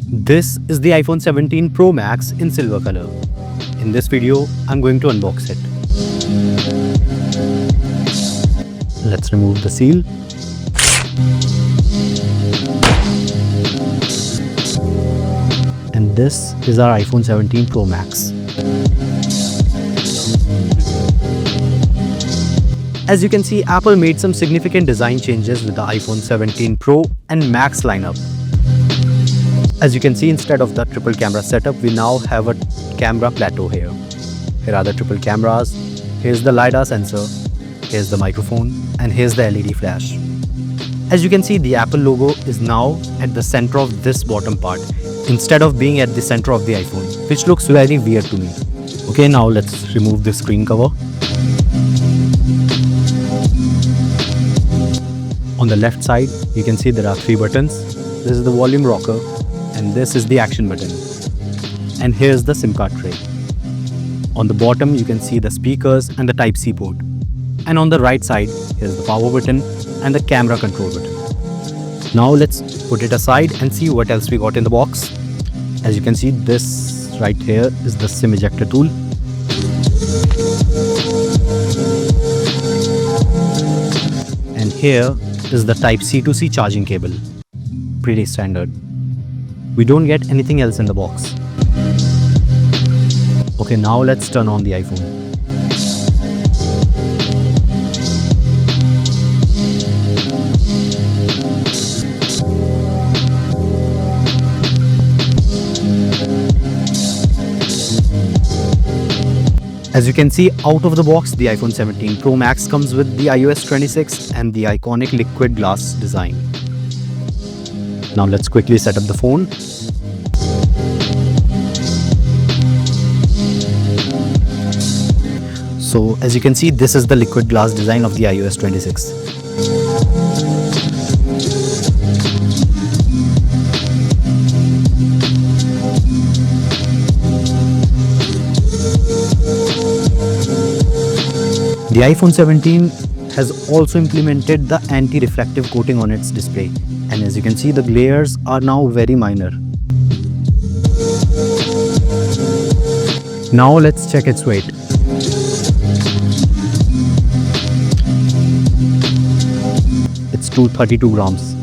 This is the iPhone 17 Pro Max in silver color. In this video, I'm going to unbox it. Let's remove the seal. And this is our iPhone 17 Pro Max. As you can see, Apple made some significant design changes with the iPhone 17 Pro and Max lineup. As you can see, instead of the triple camera setup, we now have a camera plateau here. Here are the triple cameras, here's the LiDAR sensor, here's the microphone, and here's the LED flash. As you can see, the Apple logo is now at the center of this bottom part, instead of being at the center of the iPhone, which looks very weird to me. Okay, now let's remove the screen cover. On the left side, you can see there are 3 buttons. This is the volume rocker, and this is the action button. And here's the SIM card tray. On the bottom, you can see the speakers and the Type-C port. And on the right side, here's the power button and the camera control button. Now let's put it aside and see what else we got in the box. As you can see, this right here is the SIM ejector tool. And here is the Type-C to C charging cable. Pretty standard. We don't get anything else in the box. Okay, now let's turn on the iPhone. As you can see, out of the box, the iPhone 17 Pro Max comes with the iOS 26 and the iconic liquid glass design. Now let's quickly set up the phone. So as you can see, this is the liquid glass design of the iOS 26. The iPhone 17 has also implemented the anti-reflective coating on its display, and as you can see, the glares are now very minor. Now let's check its weight. It's 232 grams.